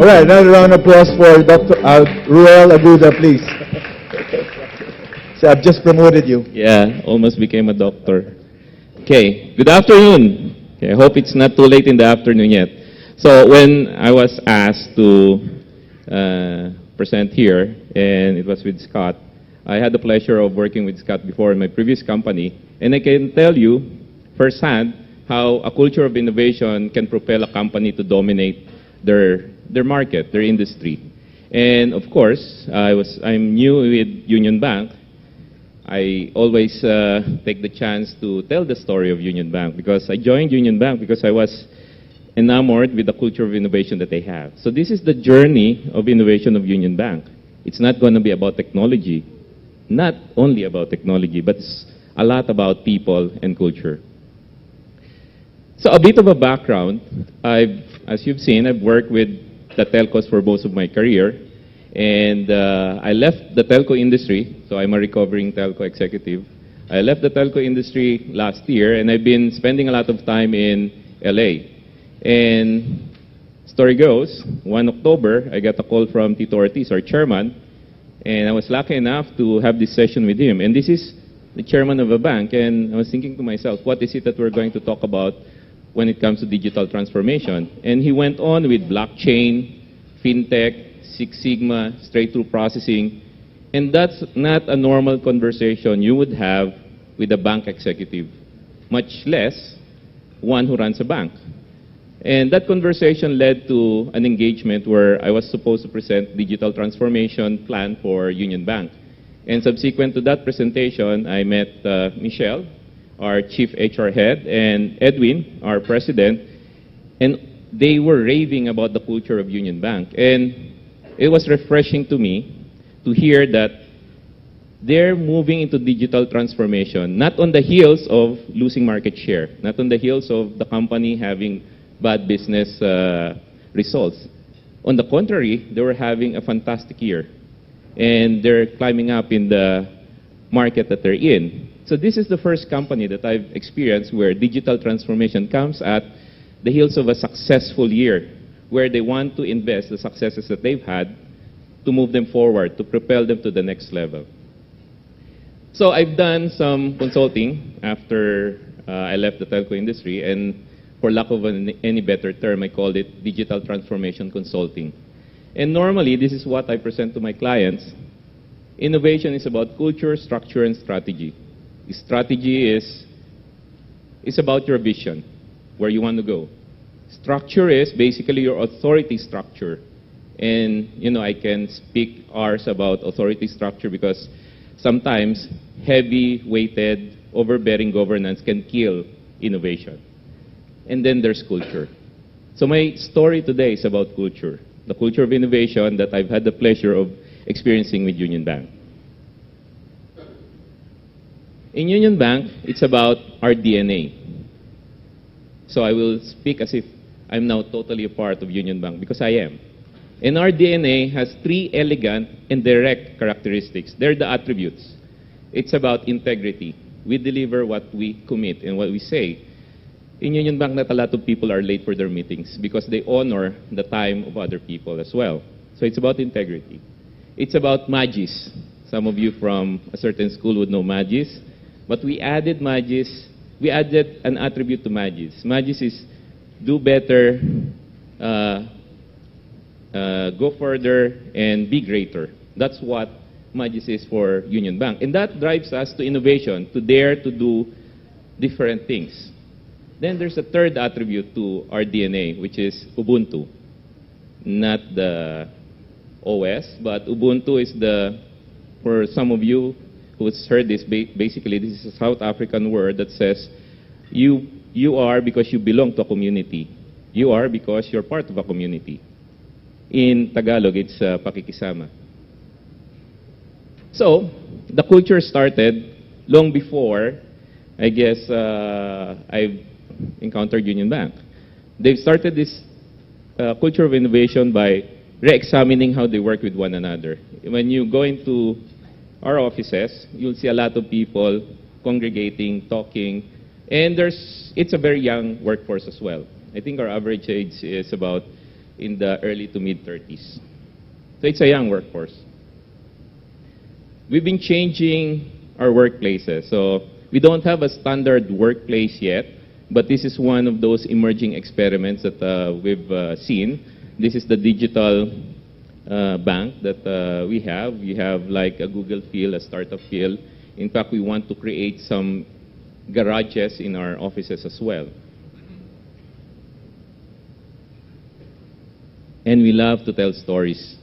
All right, another round of applause for Dr. Rhoel Aguda, please. So I've just promoted you. Yeah, almost became a doctor. Okay, good afternoon. Okay, I hope it's not too late in the afternoon yet. So when I was asked to present here, and it was with Scott, I had the pleasure of working with Scott before in my previous company, and I can tell you firsthand how a culture of innovation can propel a company to dominate their market, their industry. And of course, I'm new with Union Bank. I always take the chance to tell the story of Union Bank because I joined Union Bank because I was enamored with the culture of innovation that they have. So this is the journey of innovation of Union Bank. It's not going to be about technology, not only about technology, but it's a lot about people and culture. So a bit of a background, as you've seen, I've worked with the telcos for most of my career. And I left the telco industry, so I'm a recovering telco executive. I left the telco industry last year, and I've been spending a lot of time in LA. And story goes, 1 October, I got a call from Tito Ortiz, our chairman, and I was lucky enough to have this session with him. And this is the chairman of a bank, and I was thinking to myself, what is it that we're going to talk about when it comes to digital transformation? And he went on with blockchain, fintech, Six Sigma, straight-through processing, and that's not a normal conversation you would have with a bank executive, much less one who runs a bank. And that conversation led to an engagement where I was supposed to present digital transformation plan for Union Bank. And subsequent to that presentation, I met Michelle, our chief HR head, and Edwin, our president, and they were raving about the culture of Union Bank. And it was refreshing to me to hear that they're moving into digital transformation, not on the heels of losing market share, not on the heels of the company having bad business results. On the contrary, they were having a fantastic year, and they're climbing up in the market that they're in. So this is the first company that I've experienced where digital transformation comes at the heels of a successful year, where they want to invest the successes that they've had to move them forward, to propel them to the next level. So I've done some consulting after I left the telco industry, and for lack of any better term, I called it digital transformation consulting. And normally, this is what I present to my clients. Innovation is about culture, structure, and strategy. Strategy is about your vision, where you want to go. Structure is basically your authority structure. And, you know, I can speak hours about authority structure because sometimes heavy-weighted, overbearing governance can kill innovation. And then there's culture. So my story today is about culture, the culture of innovation that I've had the pleasure of experiencing with Union Bank. In Union Bank, it's about our DNA. So I will speak as if I'm now totally a part of Union Bank because I am. And our DNA has 3 elegant and direct characteristics. They're the attributes. It's about integrity. We deliver what we commit and what we say. In Union Bank, not a lot of people are late for their meetings because they honor the time of other people as well. So it's about integrity. It's about magis. Some of you from a certain school would know magis. But we added magis. We added an attribute to magis. Magis is do better, go further, and be greater. That's what magis is for Union Bank. And that drives us to innovation, to dare to do different things. Then there's a third attribute to our DNA, which is Ubuntu. Not the OS, but Ubuntu is for some of you who's heard this, basically this is a South African word that says, you are because you belong to a community. You are because you're part of a community. In Tagalog, it's pakikisama. So, the culture started long before, I guess, I've encountered Union Bank. They've started this culture of innovation by re-examining how they work with one another. When you go into our offices, you'll see a lot of people congregating, talking, and it's a very young workforce as well. I think our average age is about in the early to mid-30s. So it's a young workforce. We've been changing our workplaces. So we don't have a standard workplace yet, but this is one of those emerging experiments that we've seen. This is the digital bank that we have. We have like a Google feel, a startup feel. In fact, we want to create some garages in our offices as well. And we love to tell stories.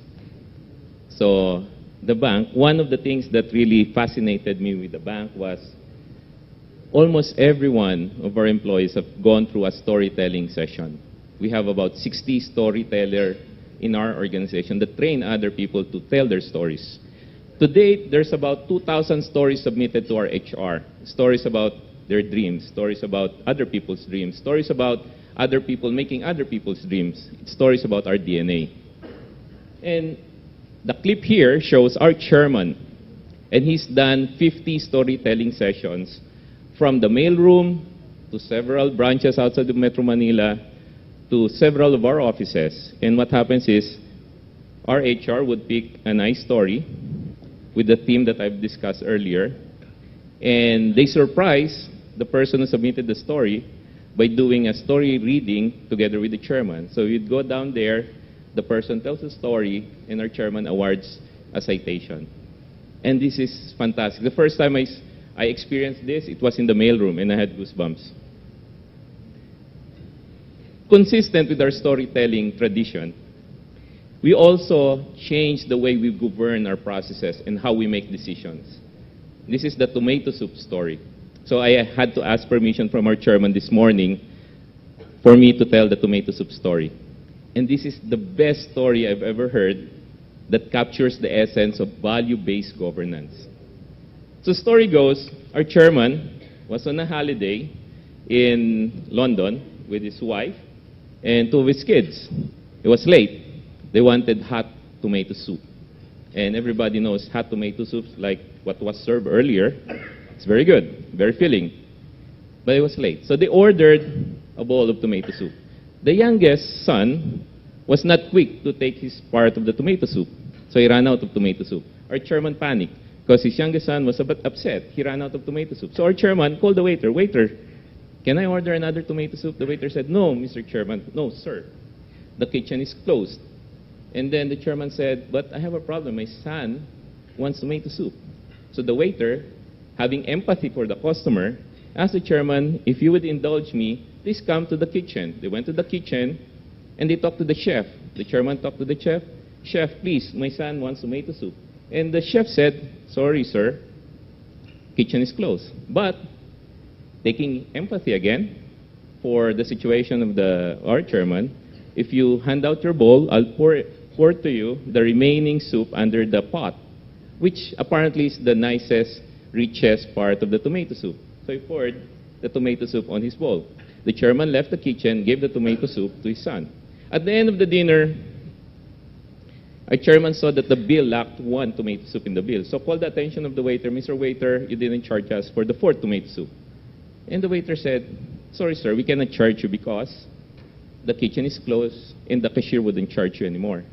So the bank, one of the things that really fascinated me with the bank was almost every one of our employees have gone through a storytelling session. We have about 60 storytellers in our organization that train other people to tell their stories. To date, there's about 2,000 stories submitted to our HR. Stories about their dreams, stories about other people's dreams, stories about other people making other people's dreams, stories about our DNA. And the clip here shows our chairman, and he's done 50 storytelling sessions from the mailroom to several branches outside of Metro Manila to several of our offices. And what happens is our HR would pick a nice story with the theme that I've discussed earlier, and they surprise the person who submitted the story by doing a story reading together with the chairman. So you'd go down there, the person tells a story, and our chairman awards a citation. And this is fantastic. The first time I experienced this, it was in the mailroom, and I had goosebumps. Consistent with our storytelling tradition, we also changed the way we govern our processes and how we make decisions. This is the tomato soup story. So I had to ask permission from our chairman this morning for me to tell the tomato soup story. And this is the best story I've ever heard that captures the essence of value-based governance. So the story goes, our chairman was on a holiday in London with his wife and two of his kids. It was late. They wanted hot tomato soup. And everybody knows hot tomato soup, like what was served earlier. It's very good, very filling. But it was late. So they ordered a bowl of tomato soup. The youngest son was not quick to take his part of the tomato soup. So he ran out of tomato soup. Our chairman panicked because his youngest son was a bit upset. He ran out of tomato soup. So our chairman called the waiter, "Waiter, can I order another tomato soup?" The waiter said, "No, Mr. Chairman." "No, sir. The kitchen is closed." And then the chairman said, "But I have a problem. My son wants tomato soup." So the waiter, having empathy for the customer, asked the chairman, "If you would indulge me, please come to the kitchen." They went to the kitchen, and they talked to the chef. The chairman talked to the chef. "Chef, please, my son wants tomato soup." And the chef said, "Sorry, sir, kitchen is closed." But taking empathy again for the situation of our chairman, "If you hand out your bowl, I'll pour to you the remaining soup under the pot," which apparently is the nicest, richest part of the tomato soup. So he poured the tomato soup on his bowl. The chairman left the kitchen, gave the tomato soup to his son. At the end of the dinner, our chairman saw that the bill lacked one tomato soup in the bill. So called the attention of the waiter, "Mr. Waiter, you didn't charge us for the fourth tomato soup." And the waiter said, "Sorry, sir, we cannot charge you because the kitchen is closed and the cashier wouldn't charge you anymore."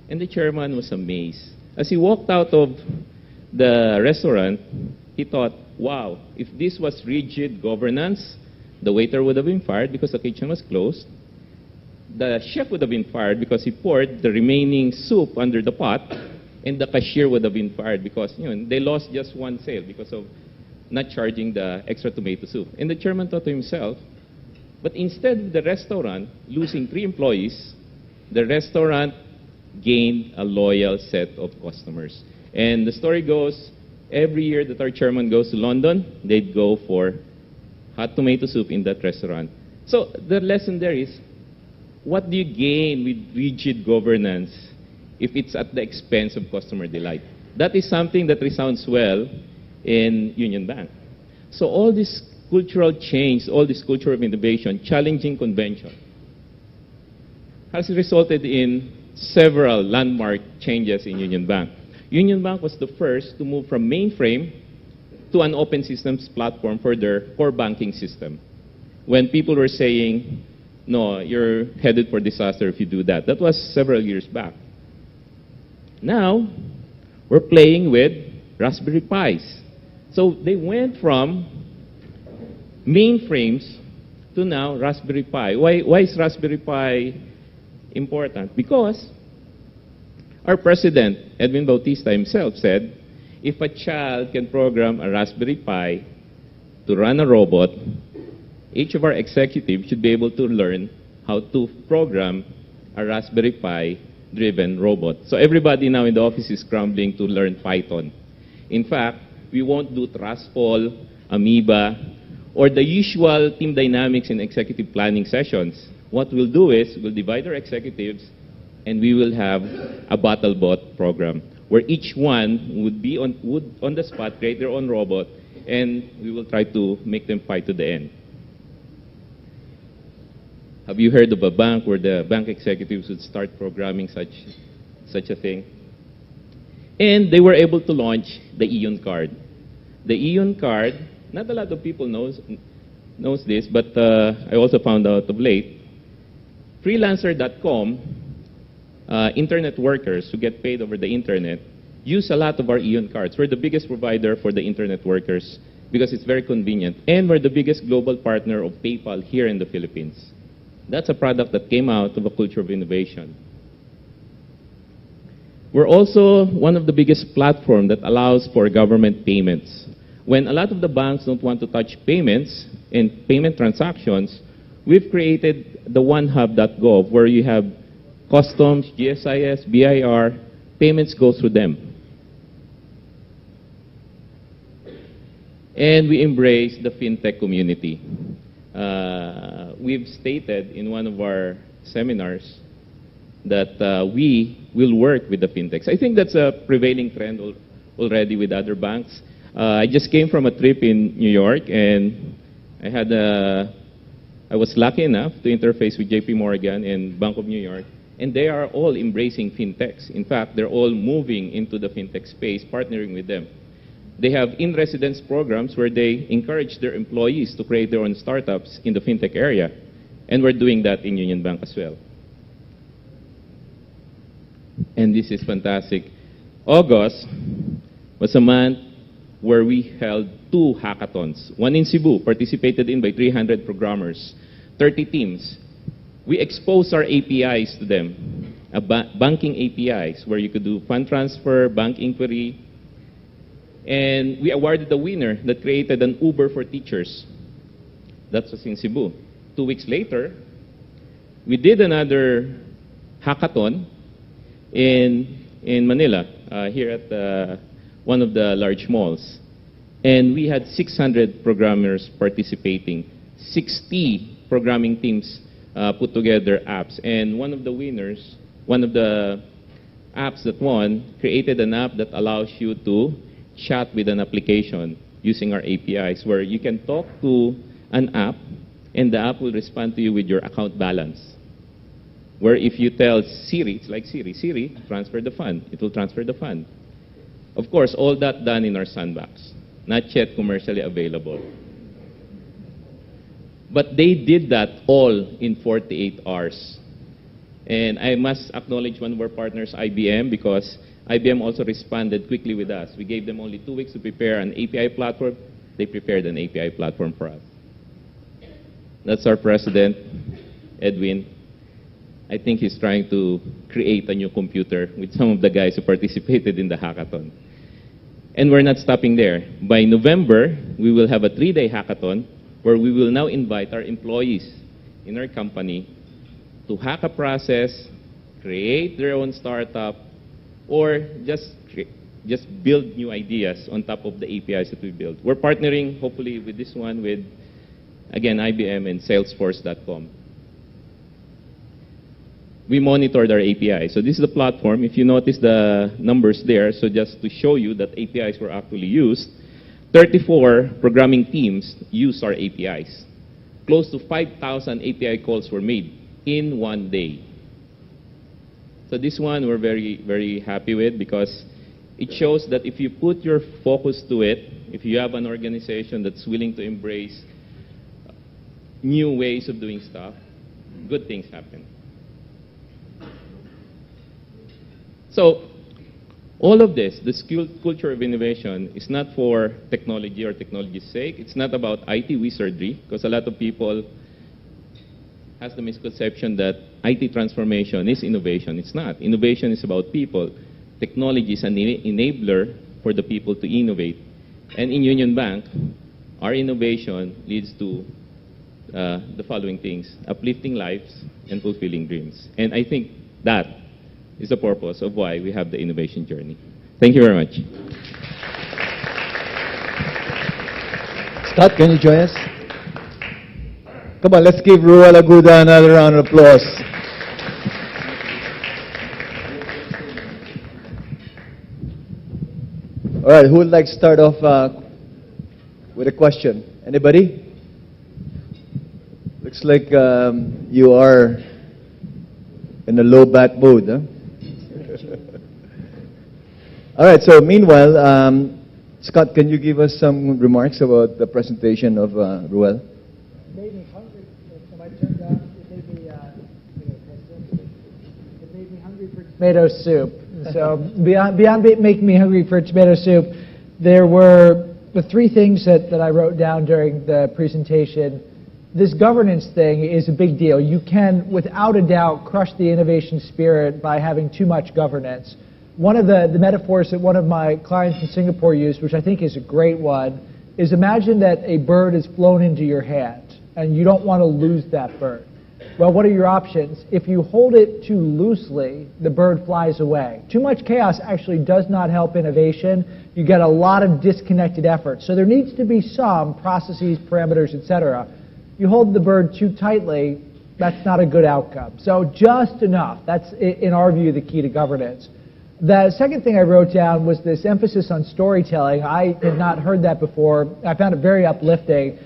And the chairman was amazed. As he walked out of the restaurant, he thought, wow, if this was rigid governance, the waiter would have been fired because the kitchen was closed. The chef would have been fired because he poured the remaining soup under the pot, and the cashier would have been fired because they lost just one sale because of not charging the extra tomato soup. And the chairman thought to himself, but instead of the restaurant losing 3 employees, the restaurant gained a loyal set of customers. And the story goes, every year that our chairman goes to London, they'd go for hot tomato soup in that restaurant. So the lesson there is, what do you gain with rigid governance if it's at the expense of customer delight? That is something that resounds well in Union Bank. So all this cultural change, all this culture of innovation, challenging convention, has resulted in several landmark changes in Union Bank. Union Bank was the first to move from mainframe to an open systems platform for their core banking system. When people were saying, no, you're headed for disaster if you do that. That was several years back. Now, we're playing with Raspberry Pis. So they went from mainframes to now Raspberry Pi. Why is Raspberry Pi important? Because our president, Edwin Bautista himself, said, if a child can program a Raspberry Pi to run a robot, each of our executives should be able to learn how to program a Raspberry Pi-driven robot. So everybody now in the office is scrambling to learn Python. In fact, we won't do Trustfall, Amoeba, or the usual team dynamics in executive planning sessions. What we'll do is we'll divide our executives and we will have a BattleBot program where each one would on the spot create their own robot, and we will try to make them fight to the end. Have you heard of a bank where the bank executives would start programming such a thing? And they were able to launch the Ion card. The Ion card, not a lot of people knows this, but I also found out of late. Freelancer.com, internet workers who get paid over the internet, use a lot of our Ion cards. We're the biggest provider for the internet workers because it's very convenient. And we're the biggest global partner of PayPal here in the Philippines. That's a product that came out of a culture of innovation. We're also one of the biggest platforms that allows for government payments. When a lot of the banks don't want to touch payments and payment transactions, we've created the onehub.gov where you have customs, GSIS, BIR, payments go through them. And we embrace the fintech community. We've stated in one of our seminars that we will work with the fintechs. I think that's a prevailing trend already with other banks. I just came from a trip in New York, and I was lucky enough to interface with JP Morgan and Bank of New York, and they are all embracing fintechs. In fact, they're all moving into the fintech space, partnering with them. They have in-residence programs where they encourage their employees to create their own startups in the fintech area. And we're doing that in Union Bank as well. And this is fantastic. August was a month where we held 2 hackathons. One in Cebu, participated in by 300 programmers, 30 teams. We exposed our APIs to them, banking APIs, where you could do fund transfer, bank inquiry, and we awarded the winner that created an Uber for teachers. That was in Cebu. 2 weeks later, we did another hackathon in Manila, here at one of the large malls. And we had 600 programmers participating, 60 programming teams put together apps. And one of the winners, one of the apps that won, created an app that allows you to chat with an application using our APIs, where you can talk to an app and the app will respond to you with your account balance. Where if you tell Siri, it's like Siri, transfer the fund, it will transfer the fund. Of course, all that done in our sandbox, not yet commercially available. But they did that all in 48 hours. And I must acknowledge one of our partners, IBM, because IBM also responded quickly with us. We gave them only 2 weeks to prepare an API platform. They prepared an API platform for us. That's our president, Edwin. I think he's trying to create a new computer with some of the guys who participated in the hackathon. And we're not stopping there. By November, we will have a 3-day hackathon where we will now invite our employees in our company to hack a process, create their own startup, or just build new ideas on top of the APIs that we build. We're partnering, hopefully, with this one with, again, IBM and Salesforce.com. We monitored our API. So this is the platform. If you notice the numbers there, so just to show you that APIs were actually used, 34 programming teams use our APIs. Close to 5,000 API calls were made in 1 day. So this one we're very, very happy with because it shows that if you put your focus to it, if you have an organization that's willing to embrace new ways of doing stuff, good things happen. So, all of this, the skill culture of innovation, is not for technology or technology's sake. It's not about IT wizardry, because a lot of people has the misconception that IT transformation is innovation. It's not. Innovation is about people. Technology is an enabler for the people to innovate. And in Union Bank, our innovation leads to the following things: uplifting lives and fulfilling dreams. And I think that is the purpose of why we have the innovation journey. Thank you very much. Scott, can you join us? Come on, let's give Rhoel Aguda another round of applause. All right, who would like to start off with a question? Anybody? Looks like you are in a low bat mood, huh? All right, so meanwhile, Scott, can you give us some remarks about the presentation of Rhoel? It made me hungry. So I turned out, it made me hungry for tomato soup. So beyond making me hungry for tomato soup, there were the three things that I wrote down during the presentation. This governance thing is a big deal. You can, without a doubt, crush the innovation spirit by having too much governance. One of the metaphors that one of my clients in Singapore used, which I think is a great one, is imagine that a bird is flown into your hand and you don't want to lose that bird. Well, what are your options? If you hold it too loosely, the bird flies away. Too much chaos actually does not help innovation. You get a lot of disconnected effort. So there needs to be some processes, parameters, etc. You hold the bird too tightly, that's not a good outcome. So just enough. That's, in our view, the key to governance. The second thing I wrote down was this emphasis on storytelling. I had not heard that before. I found it very uplifting.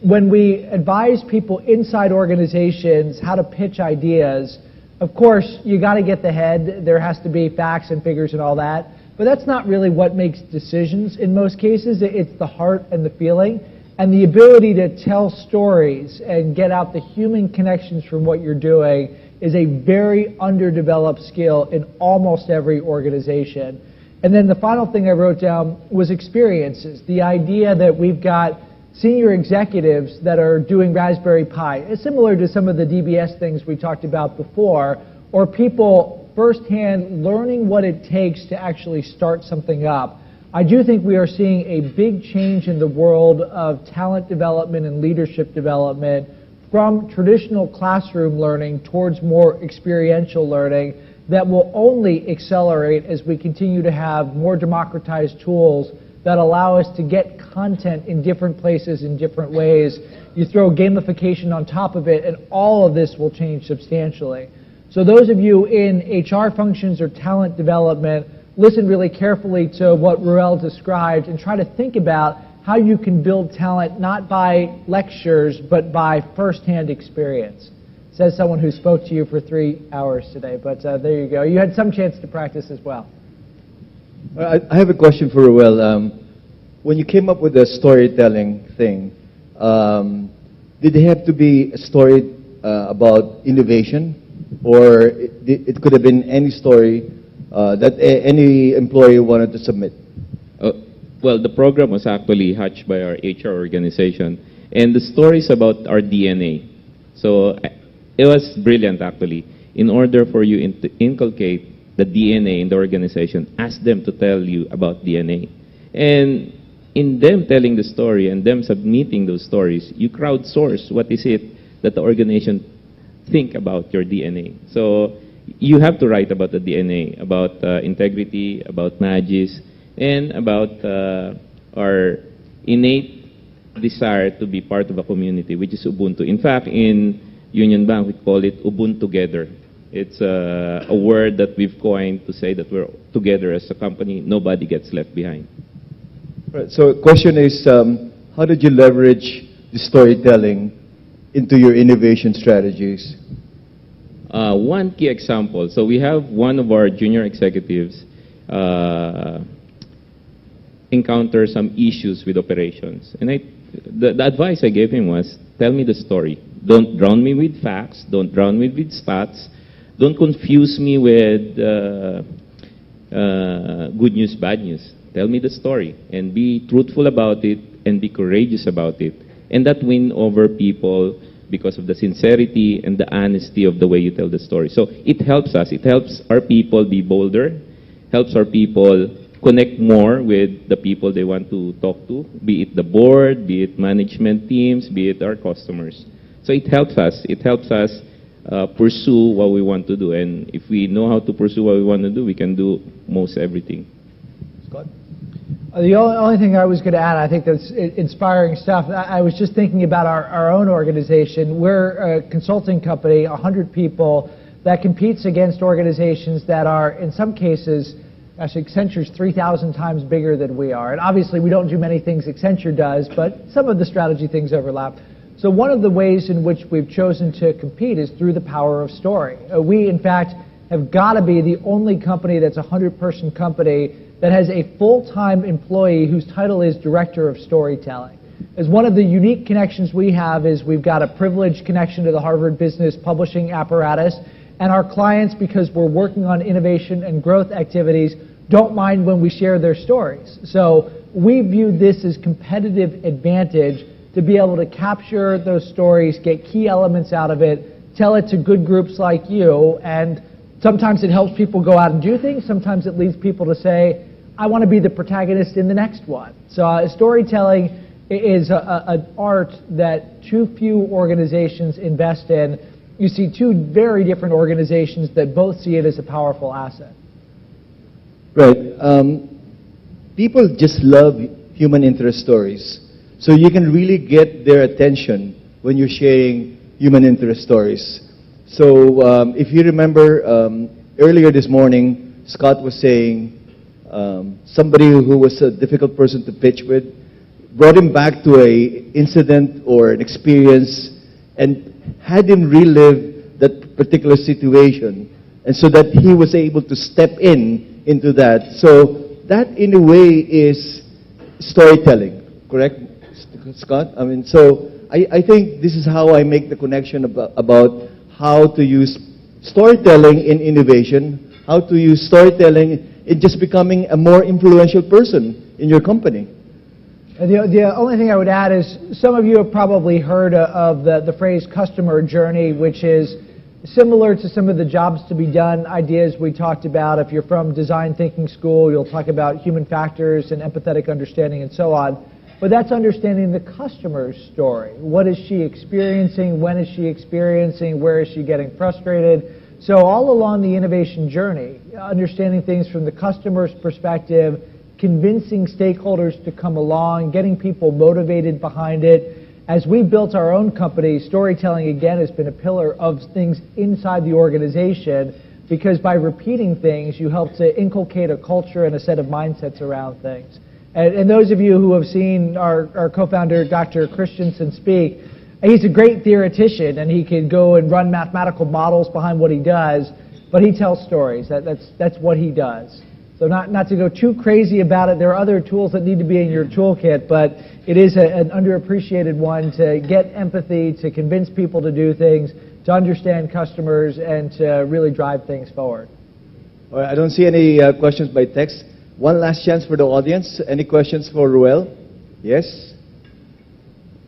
When we advise people inside organizations how to pitch ideas, of course, you got to get the head. There has to be facts and figures and all that. But that's not really what makes decisions in most cases. It's the heart and the feeling. And the ability to tell stories and get out the human connections from what you're doing is a very underdeveloped skill in almost every organization. And then the final thing I wrote down was experiences. The idea that we've got senior executives that are doing Raspberry Pi. It's similar to some of the DBS things we talked about before, or people firsthand learning what it takes to actually start something up. I do think we are seeing a big change in the world of talent development and leadership development from traditional classroom learning towards more experiential learning that will only accelerate as we continue to have more democratized tools that allow us to get content in different places in different ways. You throw gamification on top of it, and all of this will change substantially. So those of you in HR functions or talent development, listen really carefully to what Rhoel described and try to think about how you can build talent not by lectures, but by firsthand experience. Says someone who spoke to you for 3 hours today, but there you go. You had some chance to practice as well. I have a question for Rhoel. When you came up with the storytelling thing, did it have to be a story about innovation, or it could have been any story that any employee wanted to submit? Well, the program was actually hatched by our HR organization, and the story is about our DNA. So it was brilliant, actually. In order for you to inculcate the DNA in the organization, ask them to tell you about DNA. And in them telling the story and them submitting those stories, you crowdsource what is it that the organization think about your DNA. So you have to write about the DNA, about integrity, about magis, and about our innate desire to be part of a community, which is Ubuntu. In fact, in Union Bank, we call it Ubuntu Together. It's a word that we've coined to say that we're together as a company. Nobody gets left behind. Right, so the question is, how did you leverage the storytelling into your innovation strategies? One key example. So we have one of our junior executives encounter some issues with operations. And the advice I gave him was, tell me the story. Don't drown me with facts. Don't drown me with stats. Don't confuse me with good news, bad news. Tell me the story and be truthful about it and be courageous about it. And that win over people because of the sincerity and the honesty of the way you tell the story. So it helps us. It helps our people be bolder, helps our people connect more with the people they want to talk to, be it the board, be it management teams, be it our customers. So it helps us. It helps us pursue what we want to do. And if we know how to pursue what we want to do, we can do most everything. Scott? The only thing I was going to add, I think that's inspiring stuff. I was just thinking about our own organization. We're a consulting company, 100 people, that competes against organizations that are, in some cases, actually Accenture's 3,000 times bigger than we are. And obviously we don't do many things Accenture does, but some of the strategy things overlap. So one of the ways in which we've chosen to compete is through the power of story. We, in fact, have got to be the only company that's a 100-person company that has a full-time employee whose title is Director of Storytelling. As one of the unique connections we have is we've got a privileged connection to the Harvard Business Publishing apparatus, and our clients, because we're working on innovation and growth activities, don't mind when we share their stories. So we view this as competitive advantage to be able to capture those stories, get key elements out of it, tell it to good groups like you, and sometimes it helps people go out and do things. Sometimes it leads people to say, I want to be the protagonist in the next one. So storytelling is an art that too few organizations invest in. You see two very different organizations that both see it as a powerful asset. Right. People just love human interest stories. So you can really get their attention when you're sharing human interest stories. So if you remember, earlier this morning, Scott was saying somebody who was a difficult person to pitch with brought him back to a incident or an experience and had him relive that particular situation, and so that he was able to step into that. So that, in a way, is storytelling, correct, Scott? I mean, so I think this is how I make the connection about how to use storytelling in innovation, how to use storytelling in just becoming a more influential person in your company. The only thing I would add is some of you have probably heard of the phrase customer journey, which is similar to some of the jobs to be done ideas we talked about. If you're from design thinking school, you'll talk about human factors and empathetic understanding and so on. But that's understanding the customer's story. What is she experiencing? When is she experiencing? Where is she getting frustrated? So all along the innovation journey, understanding things from the customer's perspective, convincing stakeholders to come along, getting people motivated behind it. As we built our own company, storytelling, again, has been a pillar of things inside the organization, because by repeating things, you help to inculcate a culture and a set of mindsets around things. And those of you who have seen our co-founder, Dr. Christensen, speak, he's a great theoretician, and he can go and run mathematical models behind what he does, but he tells stories. That's what he does. So not to go too crazy about it. There are other tools that need to be in your toolkit, but it is an underappreciated one to get empathy, to convince people to do things, to understand customers, and to really drive things forward. All right, I don't see any questions by text. One last chance for the audience. Any questions for Rhoel? Yes?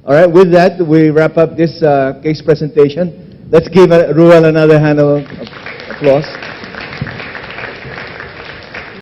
All right, with that, we wrap up this case presentation. Let's give Rhoel another hand of applause.